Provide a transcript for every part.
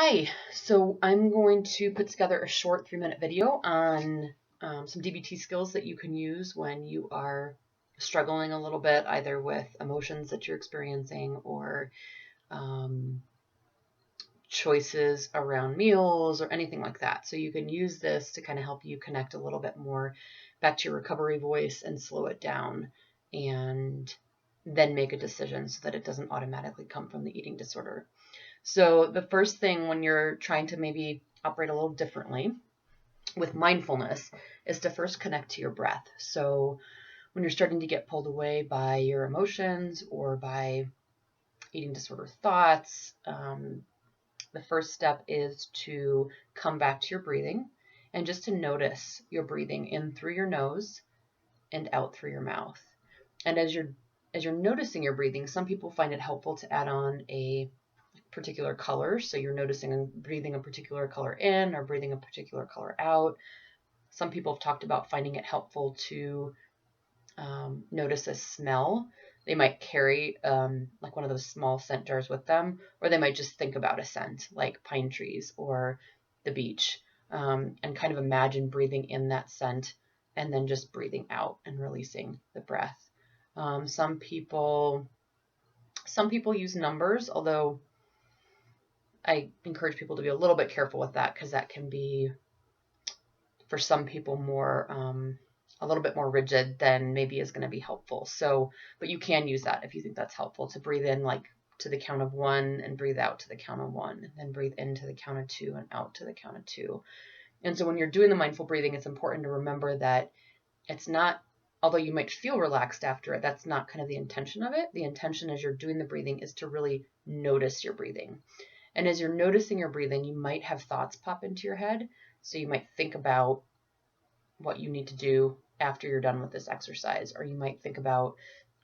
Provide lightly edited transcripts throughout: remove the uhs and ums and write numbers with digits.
Hi, so I'm going to put together a short 3-minute video on some DBT skills that you can use when you are struggling a little bit, either with emotions that you're experiencing or um, choices around meals or anything like that. So you can use this to kind of help you connect a little bit more back to your recovery voice and slow it down and then make a decision so that it doesn't automatically come from the eating disorder. So the first thing when you're trying to maybe operate a little differently with mindfulness is to first connect to your breath. So when you're starting to get pulled away by your emotions or by eating disorder thoughts, the first step is to come back to your breathing and just to notice your breathing in through your nose and out through your mouth. And as you're noticing your breathing, some people find it helpful to add on a particular color. So you're noticing and breathing a particular color in or breathing a particular color out. Some people have talked about finding it helpful to notice a smell. They might carry like one of those small scent jars with them, or they might just think about a scent like pine trees or the beach, and kind of imagine breathing in that scent and then just breathing out and releasing the breath. Some people use numbers, although I encourage people to be a little bit careful with that because that can be, for some people, more a little bit more rigid than maybe is going to be helpful. So, but you can use that if you think that's helpful, to breathe in like to the count of 1 and breathe out to the count of 1, and then breathe in to the count of 2 and out to the count of 2. And so when you're doing the mindful breathing, it's important to remember that it's not, although you might feel relaxed after it, that's not kind of the intention of it. The intention as you're doing the breathing is to really notice your breathing. And as you're noticing your breathing, you might have thoughts pop into your head. So you might think about what you need to do after you're done with this exercise, or you might think about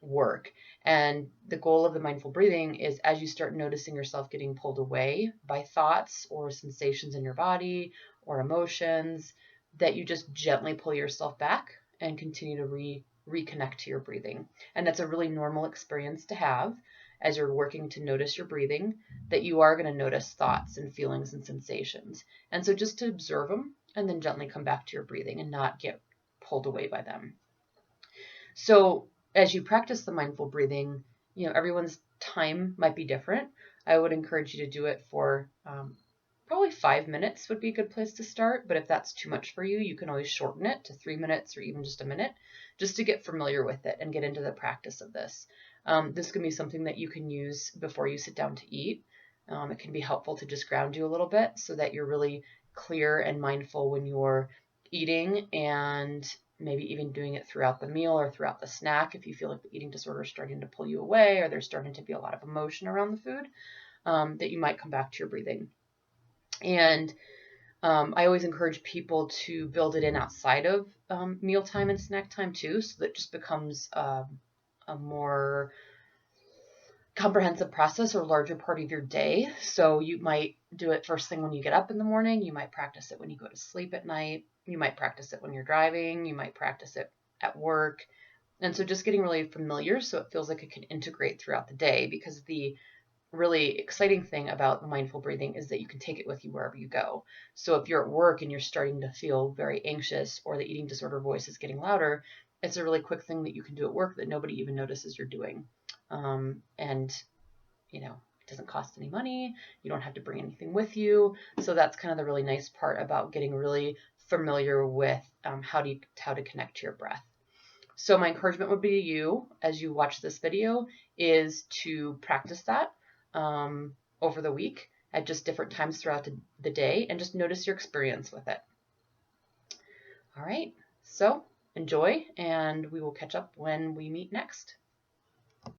work. And the goal of the mindful breathing is, as you start noticing yourself getting pulled away by thoughts or sensations in your body or emotions, that you just gently pull yourself back and continue to reconnect to your breathing. And that's a really normal experience to have as you're working to notice your breathing, that you are going to notice thoughts and feelings and sensations. And so just to observe them and then gently come back to your breathing and not get pulled away by them. So as you practice the mindful breathing, everyone's time might be different. I would encourage you to do it for probably 5 minutes would be a good place to start. But if that's too much for you, you can always shorten it to 3 minutes or even just a minute, just to get familiar with it and get into the practice of this. This can be something that you can use before you sit down to eat. It can be helpful to just ground you a little bit so that you're really clear and mindful when you're eating, and maybe even doing it throughout the meal or throughout the snack if you feel like the eating disorder is starting to pull you away or there's starting to be a lot of emotion around the food, that you might come back to your breathing. And I always encourage people to build it in outside of mealtime and snack time too, so that it just becomes a more comprehensive process or larger part of your day. So you might do it first thing when you get up in the morning. You might practice it when you go to sleep at night. You might practice it when you're driving. You might practice it at work. And so just getting really familiar so it feels like it can integrate throughout the day, because the really exciting thing about the mindful breathing is that you can take it with you wherever you go. So if you're at work and you're starting to feel very anxious, or the eating disorder voice is getting louder, it's a really quick thing that you can do at work that nobody even notices you're doing. And it doesn't cost any money. You don't have to bring anything with you. So that's kind of the really nice part about getting really familiar with how to connect to your breath. So my encouragement would be to you, as you watch this video, is to practice that over the week at just different times throughout the day, and just notice your experience with it. All right, so enjoy, and we will catch up when we meet next.